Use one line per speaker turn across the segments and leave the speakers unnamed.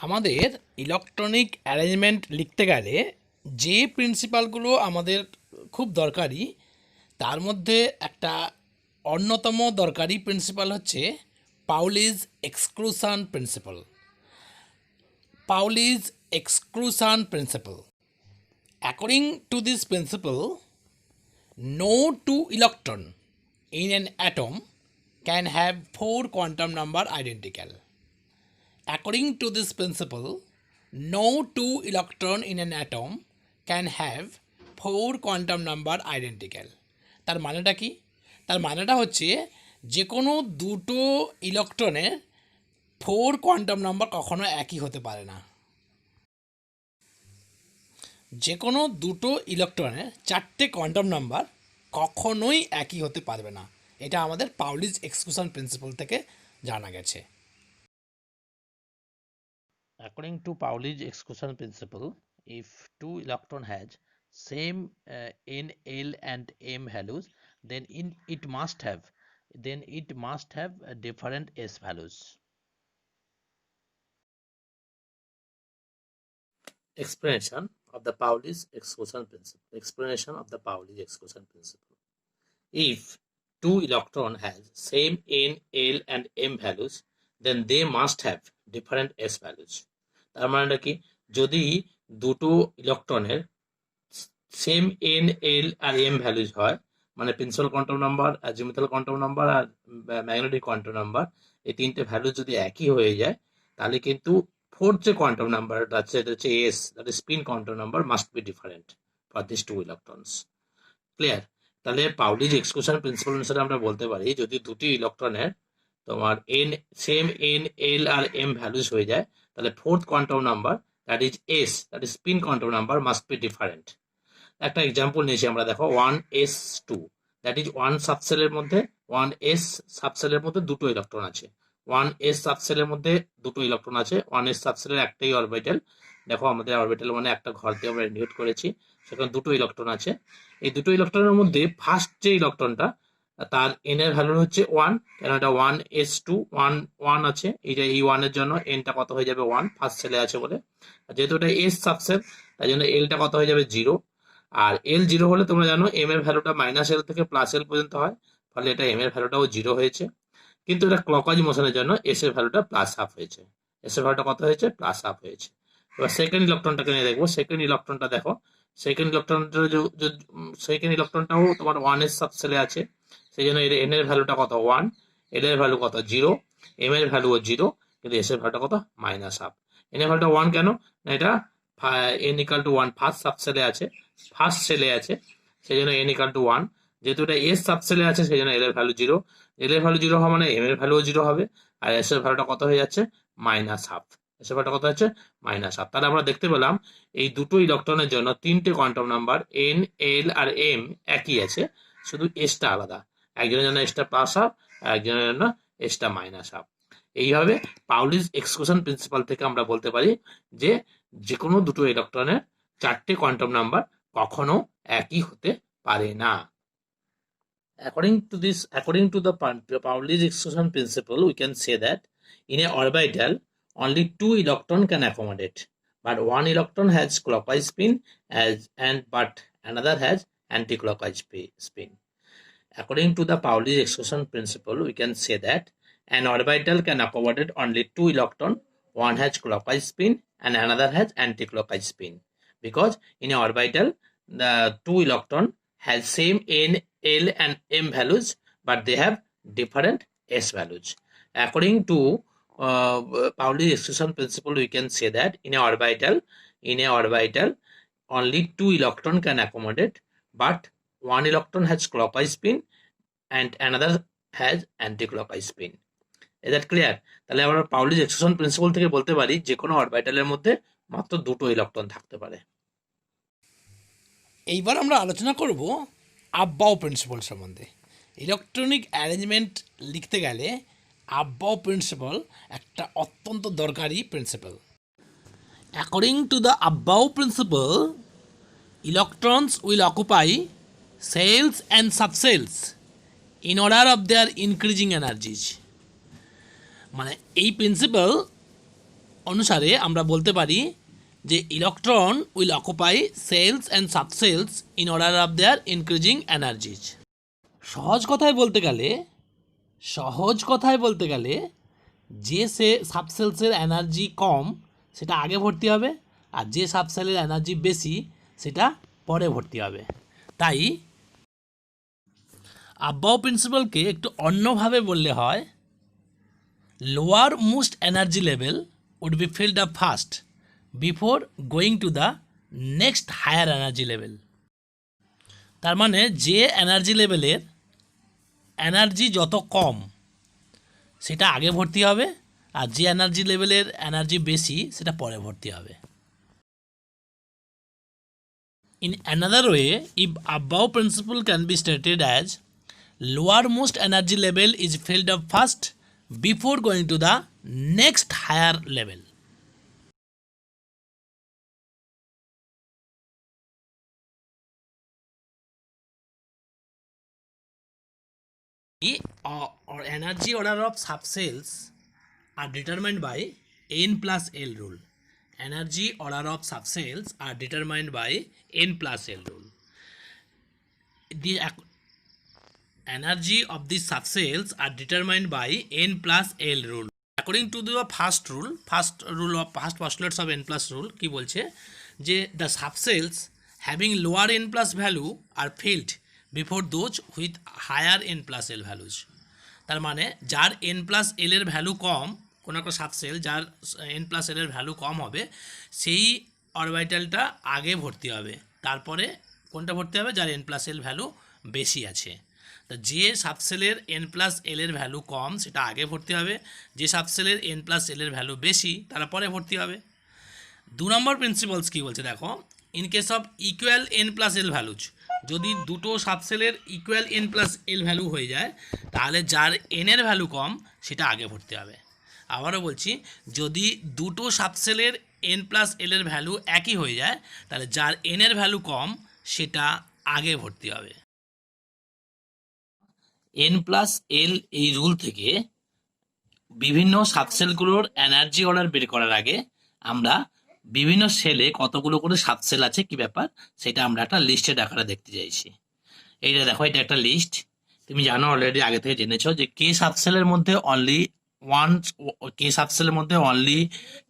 আমাদের electronic arrangement লিখতে গেলে যে প্রিন্সিপালগুলো আমাদের খুব দরকারি তার মধ্যে একটা অন্যতম দরকারি প্রিন্সিপাল হচ্ছে Pauli's exclusion principle. Pauli's exclusion principle, according to this principle, no two electron in an atom can have four quantum number identical. According to this principle, no two electron in an atom can have four quantum number identical. তার মানেটা কি? তার মানেটা হচ্ছে যে কোনো দুটো ইলেকট্রনের ফোর কোয়ান্টাম নাম্বার কখনো একই হতে পারে না। যে কোনো দুটো ইলেকট্রনের চারটে কোয়ান্টাম নাম্বার কখনোই একই হতে পারবে না। এটা আমাদের পাউলিস এক্সক্লুশন প্রিন্সিপাল থেকে জানা গেছে।
According to Pauli's exclusion principle, if two electron has same n, l and m values, then it must have different s values. Explanation of the Pauli's exclusion principle. Explanation of the Pauli's exclusion principle. If two electron has same n, l and m values, then they must have different s values. তার মানেটা কি? যদি দুটো ইলেকট্রনের same n, l আর m values হয়, মানে principal quantum number, azimuthal quantum number আর ম্যাগনেটিক কোয়ান্টাম নাম্বার, এই তিনটে ভ্যালু যদি একই হয়ে যায়, তাহলে কিন্তু ফোর্থ যে কোয়ান্টাম নাম্বারটা আছে এটা হচ্ছে S, that is spin quantum number, must be different for this two electrons. Clear? তাহলে পাউলিজ এক্সক্লুশন প্রিন্সিপাল অনুসারে আমরা বলতে পারি যদি দুটি ইলেকট্রনের তোমার এন সেম এন, এল আর এম ভ্যালুজ হয়ে যায়, তাহলে fourth quantum number that is S, that is spin quantum number, must be different. একটা এক্সাম্পল নিয়েছি আমরা, দেখো 1s2, দ্যাট ইজ ওয়ান সাবসেলের মধ্যে 1s সাবসেলের মধ্যে দুটো ইলেকট্রন আছে। 1s সাবসেলের মধ্যে দুটো ইলেকট্রন আছে, 1s সাবসেলের একটাই অরবিটাল। দেখো আমাদের অরবিটাল মানে একটা ঘর দিয়ে আমরা ইন্ডিকেট করেছি, সেখানে দুটো ইলেকট্রন আছে। এই দুটো ইলেকট্রনের মধ্যে ফার্স্ট যে ইলেকট্রনটা তার এন এর ভ্যালু হচ্ছে 1, কেন এটা 1s2, 1 আছে, এই 1 এর জন্য এনটা কত হয়ে যাবে 1, ফার্স্ট সেলে আছে বলে। যেহেতু এটা এস সাবসেল, তাই জন্য এলটা কত হয়ে যাবে 0। আর এল 0 হলে তোমরা জানো এম এর ভ্যালুটা মাইনাস এল থেকে প্লাস এল পর্যন্ত হয়, ফলে এটা এম এর ভ্যালুটাও 0 হয়েছে। কিন্তু এটা ক্লকওয়াইজ মোশনের জন্য এস এর ভ্যালুটা প্লাস হাফ হয়েছে, এস এর ভ্যালুটা কত হয়েছে প্লাস হাফ হয়েছে। এবার সেকেন্ড ইলেকট্রনটাকে নিয়ে দেখবো। সেকেন্ড ইলেকট্রনটা দেখো, সেকেন্ড ইলেকট্রনটাও তোমার 1s সাবসেলে আছে, সেই জন্য এর এন এর ভ্যালুটা কত 1, এল এর ভ্যালু কত 0, এম এর ভ্যালুও 0, কিন্তু এস এর ভ্যালুটা কত মাইনাস হাফ। এন এর ভ্যালুটা 1 কেন না, এটা n ইকাল টু 1 ফার্স্ট সাবসেলে আছে, ফার্স্ট সেলে আছে, সেই জন্য n ইকাল টু 1। যেহেতু এটা এস সাবসেলে আছে সেই জন্য এল এর ভ্যালু 0, এল এর ভ্যালু 0 হওয়া মানে এম এর ভ্যালুও 0 হবে, আর এস এর ভ্যালুটা কত হয়ে যাচ্ছে মাইনাস হাফ। এস এর ভ্যালুটা কত হচ্ছে মাইনাস হাফ। তাহলে আমরা দেখতে পেলাম এই দুটো ইলেকট্রনের জন্য তিনটে কোয়ান্টাম নাম্বার এন, এল আর এম একই আছে, শুধু এসটা আলাদা। একজনের জন্য এসটা প্লাস হাফ, আর একজনের জন্য এসটা মাইনাস হাফ। এইভাবে পাউলিস এক্সক্লুশন প্রিন্সিপাল থেকে আমরা বলতে পারি যে যে কোনো দুটো ইলেকট্রনের চারটে কোয়ান্টাম নাম্বার কখনো একই হতে পারে না। According to the Pauli's exclusion principle, we can say that in a orbital, only two electron can accommodate, but one electron has clockwise spin but another has anti-clockwise spin. According to the Pauli's exclusion principle, we can say that an orbital can accommodate only two electrons. One has clockwise spin and another has anti-clockwise spin. Because in an orbital, the two electrons has same n, l and m values, but they have different s values. According to Pauli's exclusion principle, we can say that in a orbital, only two electrons can accommodate, but one electron has clockwise spin and another has anti-clockwise spin. Is that clear? তাহলে আমরা পাউলিস exclusion principal থেকে বলতে পারি যে কোনো অরবিটালের মধ্যে মাত্র দুটো ইলেকট্রন থাকতে পারে।
এইবার আমরা আলোচনা করব আব্বাও প্রিন্সিপাল সম্বন্ধে। ইলেকট্রনিক অ্যারেঞ্জমেন্ট লিখতে গেলে আব্বাও প্রিন্সিপাল একটা অত্যন্ত দরকারি principle. According to the Aufbau principle, electrons will occupy shells and subshells in order of their increasing energies. মানে এই প্রিন্সিপাল অনুসারে আমরা বলতে পারি যে electron will occupy shells and subshells in order of their increasing energies. সহজ কথায় বলতে গেলে যে সাবসেলসের এনার্জি কম সেটা আগে ভর্তি হবে, আর যে সাবসেলের এনার্জি বেশি সেটা পরে ভর্তি হবে। তাই আব্বাও প্রিন্সিপালকে একটু অন্যভাবে বললে হয়, lower most energy level would be filled up first before going to the next higher energy level. তার মানে যে এনার্জি লেভেলের এনার্জি যত কম সেটা আগে ভর্তি হবে, আর যে এনার্জি লেভেলের এনার্জি বেশি সেটা পরে ভর্তি হবে। In another way, if above principle can be stated as lowermost energy level is filled up first before going to the next higher level. Or energy order of subcells are determined by n plus L rule. Energy order of subcells are determined by n plus L rule. The energy of these subcells are determined by n plus L rule. According to the first postulates of n plus rule, কি বলছে যে the subcells having lower n plus value are filled before those with higher n plus L values. তার মানে যার n plus L এর value কম, কোনো একটা subshell যার n plus L এর ভ্যালু কম হবে সেই অরবিটালটা আগে ভর্তি হবে, তারপরে কোনটা ভর্তি হবে যার n plus L ভ্যালু বেশি আছে। তা যে সাবসেলের n plus L এর ভ্যালু কম সেটা আগে ভর্তি হবে, যে সাবসেলের n plus L এর ভ্যালু বেশি তারা পরে ভর্তি হবে। 2 নম্বর প্রিন্সিপালস কী বলছে দেখো, in case of equal n plus L values, যদি দুটো সাবসেলের equal n plus L value হয়ে যায় তাহলে যার n এর ভ্যালু কম সেটা আগে ভর্তি হবে। আবারও বলছি, যদি দুটো সাবসেলের n plus L এর ভ্যালু একই হয়ে যায় তাহলে যার n এর ভ্যালু কম সেটা আগে ভর্তি হবে।
n প্লাস এল এই রুল থেকে বিভিন্ন সাবসেলগুলোর এনার্জি অর্ডার বের করার আগে আমরা বিভিন্ন সেলে কতগুলো করে সাবসেল আছে কি ব্যাপার সেটা আমরা একটা লিস্টের আকারে দেখতে চাইছি। এইটা দেখো, এটা একটা লিস্ট। তুমি জানো অলরেডি আগে থেকে জেনেছো যে কে সাবসেলের মধ্যে অনলি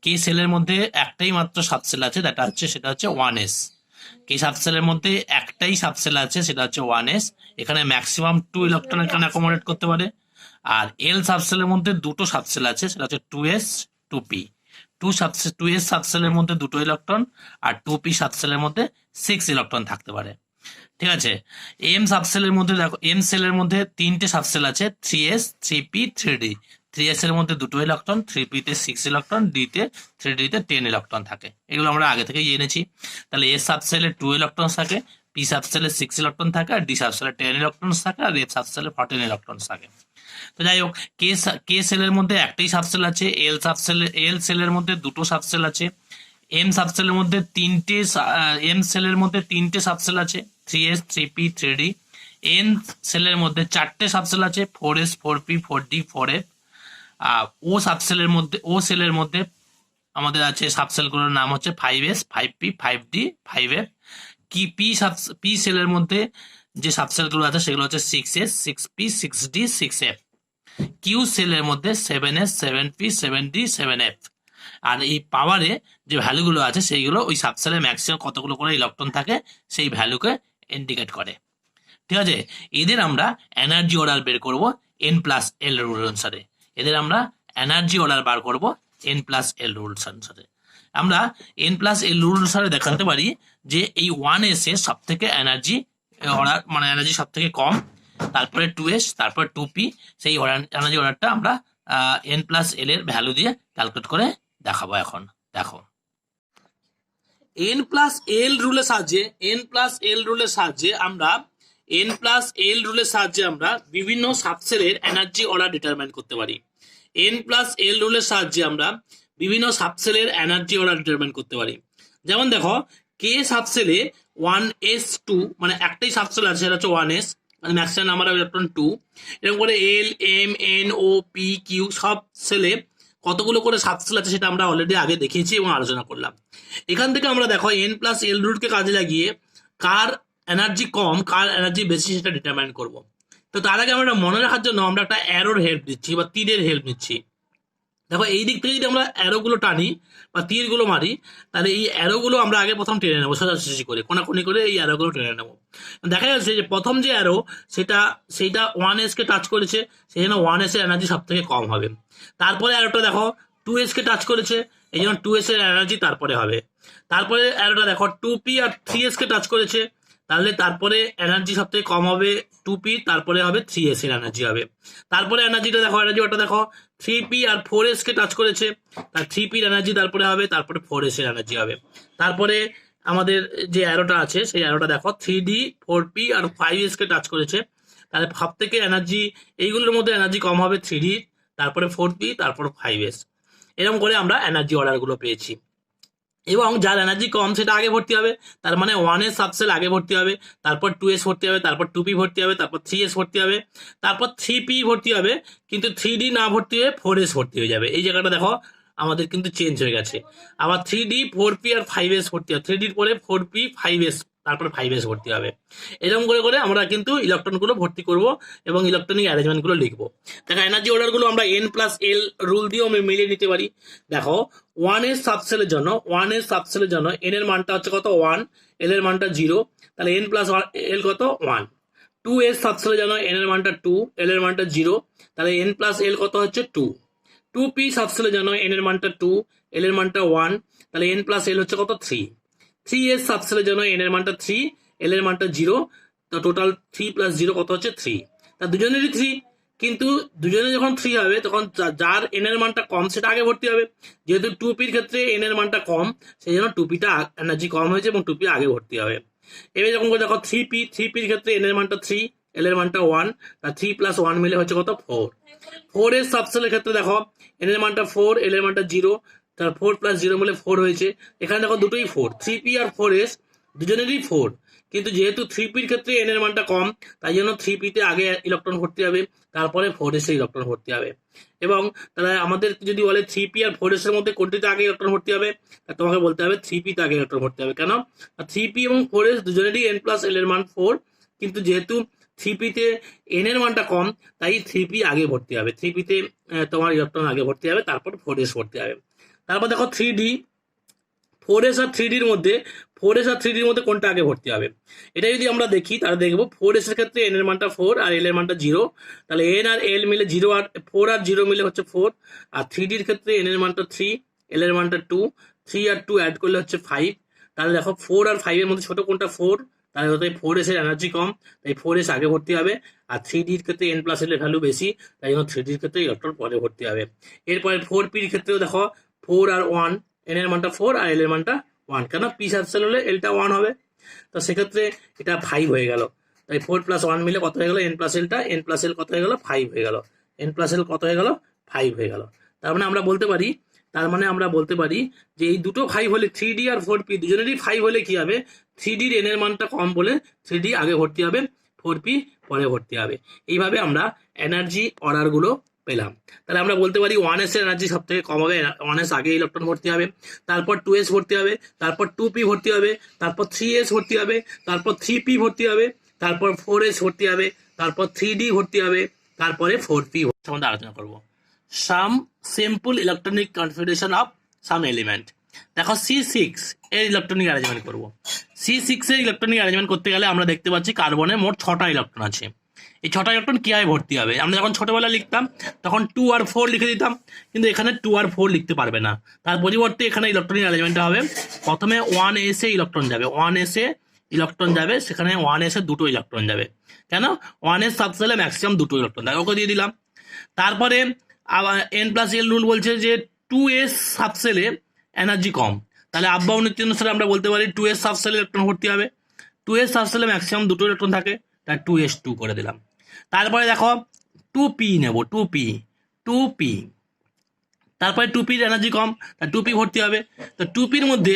কে সেলের মধ্যে একটাই মাত্র সাবসেল আছে, সেটা হচ্ছে 1s। কে সাবসেলের মধ্যে একটাই সাবসেল আছে সেটা হচ্ছে 1s, এখানে ম্যাক্সিমাম 2 ইলেকট্রন এখানে অ্যাকোমোডেট করতে পারে। আর এল সাবসেলের মধ্যে দুটো সাবসেল আছে সেটা হচ্ছে 2s 2p। 2s সাবসেলের মধ্যে দুটো ইলেকট্রন আর 2p সাবসেলের মধ্যে 6 ইলেকট্রন থাকতে পারে। ঠিক আছে, এম সাবসেলের মধ্যে দেখো, এম সেলের মধ্যে 3টে সাবসেল আছে 3s 3p 3d। 3s এর মধ্যে দুটো ইলেকট্রন, 3p তে 6 ইলেকট্রন, 3d তে 10 ইলেকট্রন থাকে। এগুলো আমরা আগে থেকেই জেনেছি। তাহলে এস সাবসেলে 2 ইলেকট্রন থাকে, পি সাবসেলে 6 ইলেকট্রন থাকে, আর ডি সাবসেলে 10 ইলেকট্রন থাকে, আর এফ সাবসেলে 14 ইলেকট্রন থাকে। তো যাই হোক, কে সেলের মধ্যে একটাই সাবসেল আছে, এল সেলের মধ্যে দুটো সাবসেল আছে, এম সাবসেলের মধ্যে তিনটে সাবসেল আছে 3s 3p 3d। এন সেলের মধ্যে 4টে সাবসেল আছে 4s 4p 4d 4f। ও সেলের মধ্যে আমাদের আছে সাবসেলগুলোর নাম হচ্ছে 5s 5p 5d 5f। P সেলের মধ্যে যে সাবসেলগুলো আছে সেগুলো হচ্ছে 6s 6p 6d 6f। Q সেলের মধ্যে 7s 7p 7d 7f। আর এই পাওয়ারে যে ভ্যালুগুলো আছে সেইগুলো ওই সাবসেলে ম্যাক্সিমাম কতগুলো করে ইলেকট্রন থাকে সেই ভ্যালুকে ইন্ডিকেট করে। ঠিক আছে, এদের আমরা এনার্জি অর্ডার বের করব n প্লাস এল রুল অনুসারে। আমরা n প্লাস এল রুল অনুসারে দেখাতে পারি যে এই 1s এর সব থেকে এনার্জি অর্ডার মানে এনার্জি সব থেকে কম, তারপরে 2s, তারপর 2p। সেই এনার্জি অর্ডারটা আমরা n প্লাস এল এর ভ্যালু দিয়ে ক্যালকুলেট করে দেখাবো। এখন দেখো,
n প্লাস এল রুলের সাহায্যে আমরা বিভিন্ন সাবসেলের এনার্জি অর্ডার ডিটারমাইন করতে পারি। যেমন দেখো, কে সাবসেলে 1s2 মানে একটাই সাবসেল আছে সেটা হচ্ছে 1s, মানে ম্যাক্সিমাম নাম্বার অফ ইলেকট্রন 2। এরকম করে L M N O P Q সব সেলে
কতগুলো করে সাবসেল আছে সেটা আমরা অলরেডি আগে দেখিয়েছি এবং আলোচনা করলাম। এখান থেকে আমরা দেখো n প্লাস এল রুলকে কাজে লাগিয়ে কার এনার্জি কম কার এনার্জি বেশি সেটা ডিটারমাইন করব। তো তার আগে আমরা মনে রাখার জন্য আমরা একটা অ্যারোর হেল্প নিচ্ছি বা তীরের হেল্প নিচ্ছি। দেখো এই দিক থেকে যদি আমরা অ্যারোগুলো টানি বা তীরগুলো মারি, তাহলে এই অ্যারোগুলো আমরা আগে প্রথম টেনে নেবো সোজাসুজি করে, কোনাকুনি করে এই অ্যারোগুলো টেনে নেবো। দেখা যাচ্ছে যে প্রথম যে অ্যারো সেইটা 1s কে টাচ করেছে, সেই জন্য 1s এর এনার্জি সব থেকে কম হবে। তারপরে অ্যারোটা দেখো 2s কে টাচ করেছে, এই জন্য 2s এর এনার্জি তারপরে হবে। তারপরে অ্যারোটা দেখো 2p আর 3s কে টাচ করেছে, তাহলে তারপরে এনার্জি সব থেকে কম হবে 2p, তারপরে হবে 3s এর এনার্জি হবে। তারপরে এনার্জিটা দেখো, এনার্জিটা দেখো 3p আর 4s কে টাচ করেছে, তার 3p এর এনার্জি তারপরে হবে, তারপরে 4s এর এনার্জি হবে। তারপরে আমাদের যে অ্যারোটা আছে সেই অ্যারোটা দেখো 3d 4p আর 5s কে টাচ করেছে, তাহলে সব থেকে এনার্জি এইগুলোর মধ্যে এনার্জি কম হবে 3d, তারপরে 4p, তারপর 5s। এরকম করে আমরা এনার্জি অর্ডারগুলো পেয়েছি। এবং যার এনার্জি কম সেটা আগে ভর্তি হবে, তার মানে 1s সাবসেল আগে ভর্তি হবে, তারপর 2s ভর্তি হবে, তারপর 2p ভর্তি হবে, তারপর 3s ভর্তি হবে, তারপর 3p ভর্তি হবে, কিন্তু 3d না ভর্তি হয়ে 4s ভর্তি হয়ে যাবে। এই জায়গাটা দেখো আমাদের কিন্তু চেঞ্জ হয়ে গেছে। আবার 3d 4p আর 5s ভর্তি হবে, 3d পরে 4p 5s, তারপর 5s ভর্তি হবে। এরকম করে করে আমরা কিন্তু ইলেকট্রনগুলো ভর্তি করব এবং ইলেকট্রনিক অ্যারেঞ্জমেন্টগুলো লিখবো। দেখো এনার্জি অর্ডারগুলো আমরা n প্লাস এল রুল দিয়েও আমি মিলিয়ে নিতে পারি। দেখো 1s সাবসেলের জন্য n এর মানটা হচ্ছে কত 1, l এর মানটা 0, তাহলে n প্লাস l কত 1। 2s সাবসেলের জন্য n এর মানটা 2, l এর মানটা 0, তাহলে n প্লাস l কত হচ্ছে 2। 2p সাবসেলের জন্য n এর মানটা 2, l এর মানটা 1, তাহলে n প্লাস l হচ্ছে কত 3। 3s সাবসেলের জন্য n এর মানটা 3, l এর মানটা 0, তো টোটাল 3 প্লাস 0 কত হচ্ছে 3। তা দুজনেরই 3, কিন্তু দুজনে যখন 3 হবে তখন যার n এর মানটা কম সেটা আগে ভর্তি হবে। যেহেতু 2p-র ক্ষেত্রে n এর মানটা কম, সেই জন্য 2p-টা এনার্জি কম হয়েছে এবং 2p আগে ভর্তি হবে। এবার যখন দেখো 3p-র ক্ষেত্রে n এর মানটা 3, l এর মানটা 1, তা 3 প্লাস 1 মিলে হচ্ছে কত 4। 4s সাবসেলের ক্ষেত্রে দেখো n এর মানটা 4, l এর মানটা 0, তার 4 প্লাস 0 মিলে 4 হয়েছে। এখানে দেখো দুটোই 4, 3p আর 4s দুজনেরই 4, কিন্তু যেহেতু 3p-র ক্ষেত্রে n এর মানটা কম, তাই জন্য 3p-তে আগে ইলেকট্রন ভর্তি হবে, তারপরে 4s-এ ইলেকট্রন ভর্তি হবে। এবং তাহলে আমাদের যদি বলে 3p আর 4s-এর মধ্যে কোনটিতে আগে ইলেকট্রন ভর্তি হবে, তা তোমাকে বলতে হবে 3p-তে আগে ইলেকট্রন ভর্তি হবে। কেন? 3p এবং 4s দুজনেরই n প্লাস l এর মান 4, কিন্তু যেহেতু 3p-তে n এর মানটা কম, তাই 3p আগে ভর্তি হবে। 3p-তে তোমার ইলেকট্রন আগে ভর্তি হবে, তারপর 4s ভর্তি হবে। তারপর দেখো 3d, 4s আর 3d-র মধ্যে কোনটা আগে ভর্তি হবে, এটা যদি আমরা দেখি তাহলে দেখবো 4s এর ক্ষেত্রে n এর মানটা 4 আর l এর মানটা 0, তাহলে n আর l মিলে 0 আর 4 আর 0 মিলে হচ্ছে 4। আর 3d-র ক্ষেত্রে n এর মানটা 3, l এর মানটা 2, 3 আর 2 অ্যাড করলে হচ্ছে 5। তাহলে দেখো 4 আর 5 এর মধ্যে ছোট কোনটা 4, তাহলে হতে 4s এর এনার্জি কম, তাই 4s আগে ভর্তি হবে। আর 3d-র ক্ষেত্রে n প্লাস l এর ভ্যালু বেশি, তাই জন্য 3d-র ক্ষেত্রে ইলেকট্রন পরে ভর্তি হবে। এরপরে 4p-র ক্ষেত্রেও দেখো 4 আর 1, n এর মানটা 4 আর l এর মানটা 1, কেন p সাবসেল হলে lটা 1 হবে, তো সেক্ষেত্রে এটা 5 হয়ে গেল। তাই 4 প্লাস 1 মিলে কত হয়ে গেল, n প্লাস lটা, n প্লাস l কত হয়ে গেল 5 হয়ে গেল, n প্লাস l কত হয়ে গেল 5 হয়ে গেল। তার মানে আমরা বলতে পারি যে এই দুটো 5 হলে 3d আর 4p দুজনেরই 5 হলে কি হবে, 3d-র n এর মানটা কম বলে 3d আগে ভর্তি হবে, 4p পরে ভর্তি হবে। এইভাবে আমরা এনার্জি অর্ডারগুলো পেলাম। তাহলে আমরা বলতে পারি 1s এর এনার্জি সব থেকে কম হবে, 1s আগে ইলেকট্রন ভর্তি হবে, তারপর 2s ভর্তি হবে, তারপর 2p ভর্তি হবে, তারপর 3s ভর্তি হবে, তারপর 3p ভর্তি হবে, তারপর 4s ভর্তি হবে, তারপর 3d ভর্তি হবে, তারপরে 4p সম্বন্ধে আলোচনা করব। Some simple electronic configuration of some element. দেখো C6 এর ইলেকট্রনিক অ্যারেঞ্জমেন্ট করব। C6 এর ইলেকট্রনিক অ্যারেঞ্জমেন্ট করতে গেলে আমরা দেখতে পাচ্ছি কার্বনে মোট 6টা ইলেকট্রন আছে। এই 6টা ইলেকট্রন কিভাবে ভর্তি হবে, আমরা যখন ছোটবেলায় লিখতাম তখন 2 আর 4 লিখে দিতাম, কিন্তু এখানে 2 আর 4 লিখতে পারবে না। তার পরিবর্তে এখানে ইলেকট্রনিক অ্যারেঞ্জমেন্টটা হবে, প্রথমে 1s এ ইলেকট্রন যাবে, 1s এ ইলেকট্রন যাবে, সেখানে 1s এ দুটো ইলেকট্রন যাবে। কেন? 1s সাবসেলে ম্যাক্সিমাম দুটো ইলেকট্রন থাকে, ওকে দিয়ে দিলাম। তারপরে আবার n প্লাস এল রুল বলছে যে 2s সাবসেলে এনার্জি কম, তাহলে আব্বাউ নীতি অনুসারে আমরা বলতে পারি 2s সাবসেলে ইলেকট্রন ভর্তি হবে। 2s সাবসেলে ম্যাক্সিমাম দুটো ইলেকট্রন থাকে, তাই 2s2 করে দিলাম। তারপরে দেখো 2p নেব, 2p, তারপরে 2p-র এনার্জি কম, তাই 2p ভর্তি হবে। তো 2p-র মধ্যে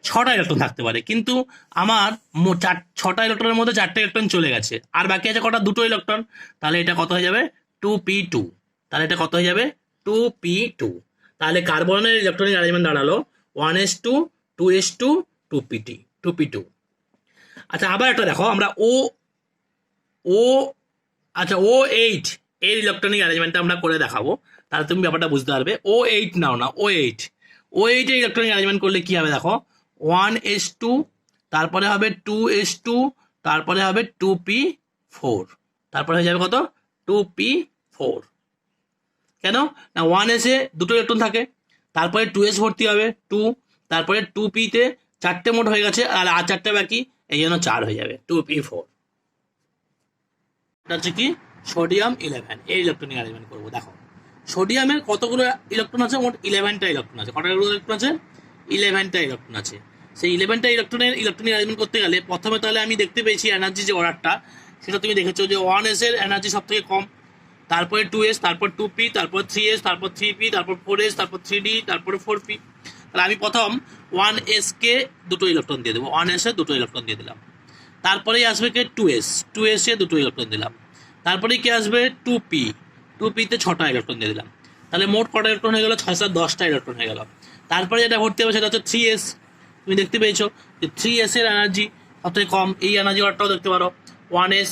6টা ইলেকট্রন থাকতে পারে, কিন্তু আমার 6টা ইলেকট্রনের মধ্যে 4টে ইলেকট্রন চলে গেছে, আর বাকি আছে কটা, দুটো ইলেকট্রন। তাহলে এটা কত হয়ে যাবে 2p2, তাহলে এটা কত হয়ে যাবে 2p2। তাহলে কার্বনের ইলেকট্রনিক অ্যারেঞ্জমেন্ট দাঁড়ালো 1s2 2s2 2p2। আচ্ছা আবার একটা দেখো, আমরা ও আচ্ছা O8 এর ইলেকট্রনিক অ্যারেঞ্জমেন্টটা আমরা করে দেখাবো, তাহলে তুমি ব্যাপারটা বুঝতে পারবে। O8 নাও না, O8 এর ইলেকট্রনিক অ্যারেঞ্জমেন্ট করলে কি হবে দেখো, 1s2, তারপরে হবে 2s2, তারপরে হবে 2p4, তারপরে হয়ে যাবে কত 2p4। কেন না 1s এ দুটো ইলেকট্রন থাকে, তারপরে 2s ভর্তি হবে 2, তারপরে 2p তে চারটে মোট হয়ে গেছে, আর 4টে বাকি, এই জন্য 4 হয়ে যাবে 2p4। এটা হচ্ছে কি সোডিয়াম 11 এর ইলেকট্রনিক অ্যারেঞ্জমেন্ট করবো। দেখো সোডিয়ামের কতগুলো ইলেকট্রন আছে, মোট 11টা ইলেকট্রন আছে। কটা ইলেকট্রন আছে, 11টা ইলেকট্রন আছে। সেই 11টা ইলেকট্রনের ইলেকট্রনিক অ্যারেঞ্জমেন্ট করতে গেলে প্রথমে তাহলে আমি দেখতে পেয়েছি এনার্জি যে অর্ডারটা, সেটা তুমি দেখেছো যে 1s এর এনার্জি সব থেকে কম, তারপরে 2s, তারপর 2p, তারপর 3s, তারপর 3p, তারপর 4s, তারপর 3d, তারপরে 4p। তাহলে আমি প্রথম 1s কে দুটো ইলেকট্রন দিয়ে দেবো, 1s এ দুটো ইলেকট্রন দিয়ে দিলাম। তারপরেই আসবে কে 2s এ দুটো ইলেকট্রন দিলাম। তারপরে কি আসবে 2p তে 6টা ইলেকট্রন দিয়ে দিলাম। তাহলে মোট কটা ইলেকট্রন হয়ে গেল, 6-10টা ইলেকট্রন হয়ে গেল। তারপরে যেটা ভর্তি হবে সেটা হচ্ছে 3s। তুমি দেখতে পেয়েছো যে 3s এর এনার্জি সবথেকে কম, এই এনার্জি অর্ডারটাও দেখতে পারো 1s,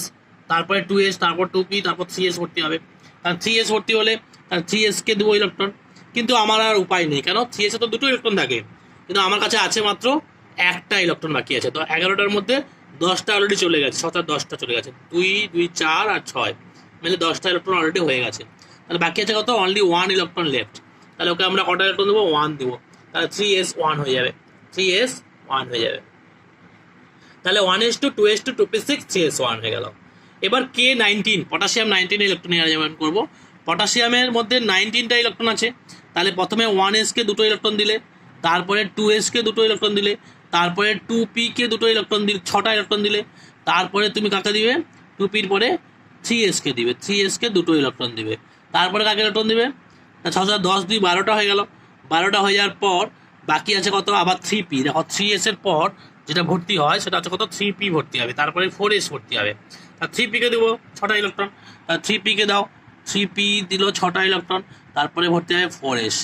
তারপরে 2s, তারপর 2p, তারপর 3s ভর্তি হবে। কারণ 3s ভর্তি হলে তার 3s কে দেবো ইলেকট্রন, কিন্তু আমার আর উপায় নেই, কেন 3s এ তো দুটো ইলেকট্রন থাকে, কিন্তু আমার কাছে আছে মাত্র একটা ইলেকট্রন বাকি আছে। তো 11টার মধ্যে 10টা অলরেডি চলে গেছে, 10টা চলে গেছে, 2 2 4 আর 6 মিলে 10টা ইলেকট্রন অলরেডি হয়ে গেছে। তাহলে বাকি আছে কত, অনলি 1 ইলেকট্রন লেফট। তাহলে ওকে আমরা কটা ইলেকট্রন দেবো, 1 দেবো। তাহলে 3s1 হয়ে যাবে, 3s1 হয়ে যাবে। তাহলে 1s2 2s2 2p6 3s1 হয়ে গেল। এবার K19 পটাশিয়াম 19 ইলেকট্রন অ্যারেঞ্জমেন্ট করবো। পটাশিয়ামের মধ্যে 19টা ইলেকট্রন আছে। তাহলে প্রথমে 1s কে দুটো ইলেকট্রন দিলে, তারপরে 2s কে দুটো ইলেকট্রন দিলে, তারপরে 2p কে দুটো ইলেকট্রন দিলে, 6টা ইলেকট্রন দিলে, তারপরে তুমি কাকে দিবে, 2pর পরে 3s কে দিবে, 3s কে দুটো ইলেকট্রন দিবে, তারপরে কাকে ইলেকট্রন দিবে, 6 10 2 12টা হয়ে গেল। 12টা হয়ে যাওয়ার পর বাকি আছে কত, আবার 3p। দেখো 3s এর পর যেটা ভর্তি হয় সেটা হচ্ছে কত, 3p ভর্তি হবে, তারপরে 4s ভর্তি হবে। আর 3p কে দেবো 6টা ইলেকট্রন, 3p কে দাও, 3p দিল 6টা ইলেকট্রন, তারপরে ভর্তি হবে 4s।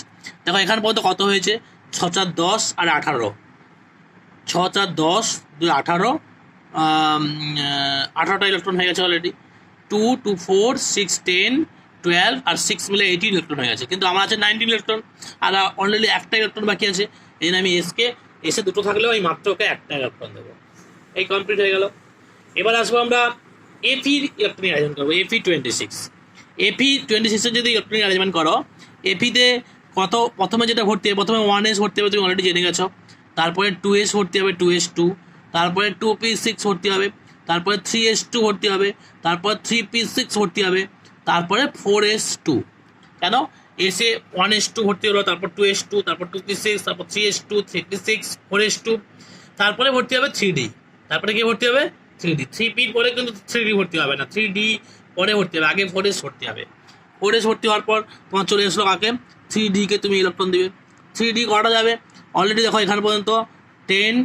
দেখো এখান পর্যন্ত কত হয়েছে, 6 10 আর 18, 6 10 2 18, 18টা ইলেকট্রন হয়ে গেছে অলরেডি। 2 2 4 6 10 12 আর 6 মিলে 18 ইলেকট্রন হয়ে গেছে, কিন্তু আমার আছে 19 ইলেকট্রন, আর অলরেডি একটা ইলেকট্রন বাকি আছে। এই জন্য আমি এসে দুটো থাকলেও আমি মাত্র ওকে একটা ইলেকট্রন দেবো। এই কমপ্লিট হয়ে গেল। এবার আসবো আমরা Fe ইলেকট্রনিক অ্যারেঞ্জমেন্ট করবো, Fe26। Fe26 এর যদি ইলেকট্রনিক অ্যারেঞ্জমেন্ট করো, Feতে কত, প্রথমে যেটা ভর্তি হবে, প্রথমে 1s ভর্তি হবে, তুমি অলরেডি জেনে গেছো। তারপরে 2s ভর্তি হবে, 2s2, তারপরে 2p6 ভর্তি হবে, তারপরে 3s2 ভর্তি হবে, তারপর 3p6 ভর্তি হবে, তারপরে 4s2। কেন, এসে 1s2 ভর্তি হলো, তারপর 2s2, তারপর 2p6, তারপর 3s2, 3p6, 4s2, তারপরে ভর্তি হবে 3d। তারপরে কি ভর্তি হবে, 3d। 3p পরে কিন্তু 3d ভর্তি হবে না, 3d পরে ভর্তি হবে, আগে 4s ভর্তি হবে। 4s ভর্তি হওয়ার পর তোমার চলে আসলো কাকে, 3d কে তুমি ইলেকট্রন দিবে। 3d করা যাবে, অলরেডি দেখো এখান পর্যন্ত 10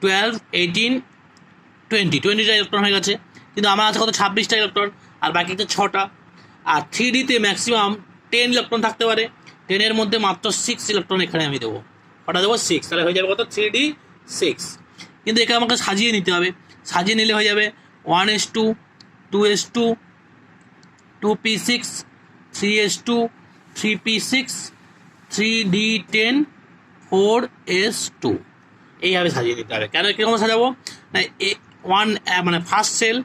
12 18 20টা ইলেকট্রন হয়ে গেছে, কিন্তু আমার আছে কত, 26টা ইলেকট্রন, আর বাকি হচ্ছে 6টা। আর 3dতে ম্যাক্সিমাম 10 ইলেকট্রন থাকতে পারে, 10-এর মধ্যে মাত্র 6 ইলেকট্রন এখানে আমি দেবো। কটা দেবো, 6। তাহলে হয়ে যাবে কত, 3d 6। কিন্তু একে আমাকে সাজিয়ে নিতে হবে, সাজিয়ে নিলে হয়ে যাবে 1s2 2s2 2p6 3s2 3p6 3d10 4s2। এইভাবে সাজিয়ে দিতে হবে। কেন কীরকম সাজাবো না, মানে ফার্স্ট সেল,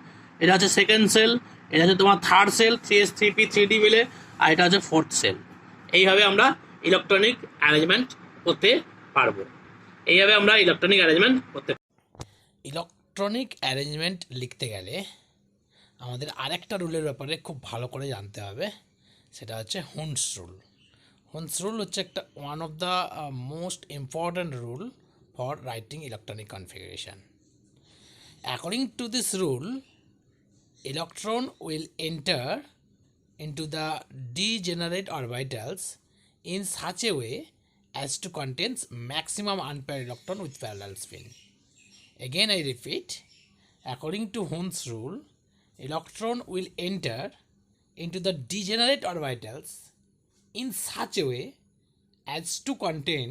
এটা হচ্ছে সেকেন্ড সেল, এটা হচ্ছে তোমার third sell, 3s 3p 3d মিলে, আর এটা হচ্ছে ফোর্থ সেল। এইভাবে আমরা ইলেকট্রনিক অ্যারেঞ্জমেন্ট করতে পারবো। এইভাবে আমরা ইলেকট্রনিক অ্যারেঞ্জমেন্ট করতে
ইলেকট্রনিক অ্যারেঞ্জমেন্ট লিখতে গেলে আমাদের আরেকটা রুলের ব্যাপারে খুব ভালো করে জানতে হবে, সেটা হচ্ছে হুন্ডস রুল। হুন্ডস রুল হচ্ছে একটা one of the most important rule for writing electronic configuration. According to this rule, electron will enter into the degenerate orbitals in such a way as to contain maximum unpaired electron with parallel spin. Again I repeat, according to Hund's rule, electron will enter into the degenerate orbitals in such a way as to contain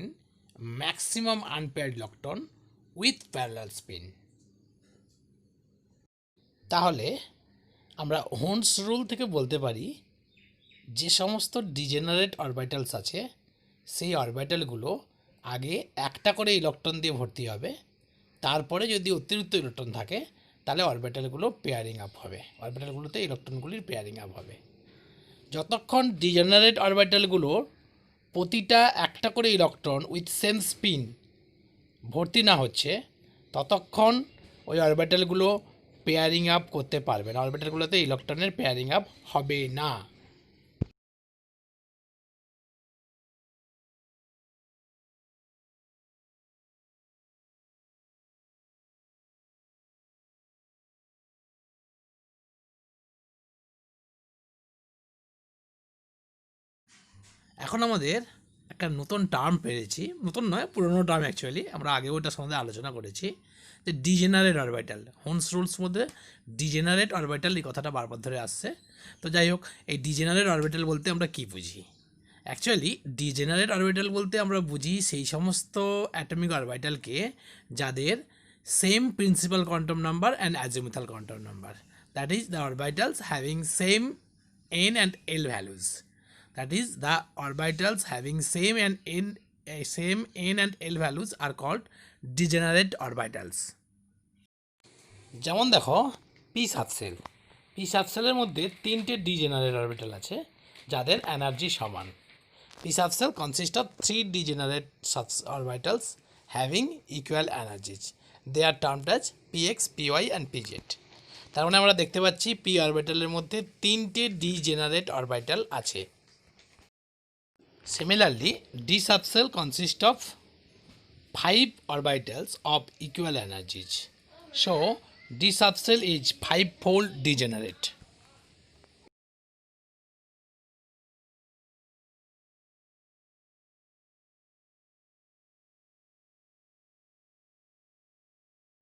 maximum unpaired electron with parallel spin. তাহলে আমরা হোনস rule থেকে বলতে পারি যে সমস্ত degenerate orbitals আছে সেই অরবিটালগুলো আগে একটা করে ইলেকট্রন দিয়ে ভর্তি হবে, তারপরে যদি অতিরিক্ত ইলেকট্রন থাকে তাহলে অরবিটালগুলো পেয়ারিং আপ হবে, অরবিটালগুলোতে ইলেকট্রনগুলির পেয়ারিং আপ হবে। যতক্ষণ ডিজেনারেট অরবিটালগুলোর প্রতিটা একটা করে ইলেকট্রন উইথ সেম স্পিন ভর্তি না হচ্ছে ততক্ষণ ওই অরবিটালগুলো পেয়ারিং আপ করতে পারবে না, অরবিটালগুলোতে ইলেকট্রনের পেয়ারিং আপ হবে না। এখন আমাদের একটা নতুন টার্ম পেয়েছি, নতুন নয় পুরনো টার্ম অ্যাকচুয়ালি, আমরা আগেও ওটার সম্বন্ধে আলোচনা করেছি যে ডিজেনারেট অরবিটাল। হোনস রুলস মধ্যে ডিজেনারেট অরবিটাল এই কথাটা বারবার ধরে আসছে। তো যাই হোক, এই ডিজেনারেট অরবিটাল বলতে আমরা কী বুঝি? অ্যাকচুয়ালি ডিজেনারেট অরবিটাল বলতে আমরা বুঝি সেই সমস্ত অ্যাটমিক অরবিটালকে যাদের same principal quantum number and azimuthal quantum number, that is the orbitals having same n and l values. That is, the orbitals having same n and l values are called degenerate orbitals. যেমন দেখো P subshell, P সাবসেলের মধ্যে তিনটে degenerate orbital আছে যাদের energy সমান। P subshell consist of 3 degenerate orbitals having equal energies. They are termed as px, py and pz. তার মানে আমরা দেখতে পাচ্ছি পি অরবিটালের মধ্যে তিনটে ডিজেনারেট অরবিটাল আছে। Similarly, d subcell consists of 5 orbitals of equal energies. So, d subcell is 5-fold degenerate.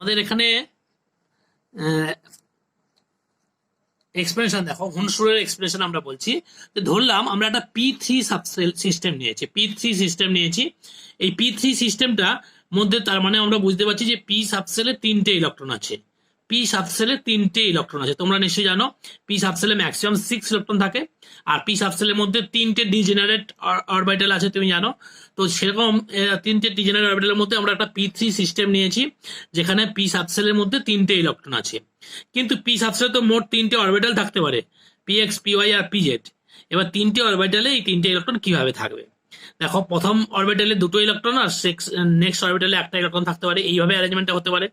আমাদের এখানে এক্সপ্রেশন দেখো, হোনস রুলের এক্সপ্রেশন আমরা বলছি যে ধরলাম আমরা একটা P3 সাবসেল সিস্টেম নিয়েছি, P3 সিস্টেম নিয়েছি। এই P3 সিস্টেমটা মধ্যে তার মানে আমরা বুঝতে পারছি যে পি সাবসেলে তিনটে ইলেকট্রন আছে, পি সাবসেলে তিনটে ইলেকট্রন আছে। তোমরা নিশ্চয়ই জানো পি সাবসেলে ম্যাক্সিমাম 6 ইলেকট্রন থাকে, আর পি সাবসেলের মধ্যে তিনটে ডিজেনারেট অরবিটাল আছে, তুমি জানো। তো সেরকম তিনটে ডিজেনারেট অরবিটালের মধ্যে আমরা একটা P3 সিস্টেম নিয়েছি যেখানে পি সাবসেলের মধ্যে তিনটে ইলেকট্রন আছে। কিন্তু পি সাবসেলে তো মোট তিনটে অরবিটাল থাকতে পারে, px, py আর pz। এবার তিনটে অরবিটালে এই তিনটে ইলেকট্রন কিভাবে থাকবে? দেখো, প্রথম অরবিটালে দুটো ইলেকট্রন আর নেক্সট অরবিটালে একটা ইলেকট্রন থাকতে পারে, এইভাবে অ্যারেঞ্জমেন্টটা হতে পারে।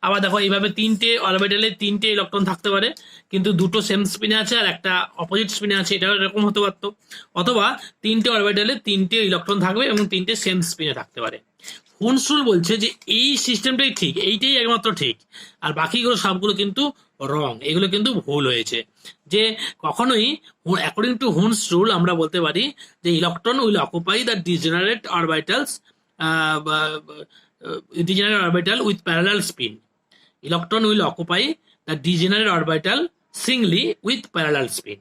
আবার দেখো, এইভাবে তিনটে অরবিটালে তিনটে ইলেকট্রন থাকতে পারে কিন্তু দুটো সেম স্পিনে আছে আর একটা অপোজিট স্পিনে আছে, এটাও এরকম হতে পারতো। অথবা তিনটে অরবিটালে তিনটে ইলেকট্রন থাকবে এবং তিনটে সেম স্পিনে থাকতে পারে। হোনস রুল বলছে যে এই সিস্টেমটাই ঠিক, এইটাই একমাত্র ঠিক, আর বাকিগুলো সবগুলো কিন্তু রং, এগুলো কিন্তু ভুল হয়েছে। যে কখনোই অ্যাকর্ডিং টু হোনস রুল আমরা বলতে পারি যে electron will occupy the degenerate orbitals with parallel spin. Electron will occupy the degenerate orbital Singoli with parallel spin.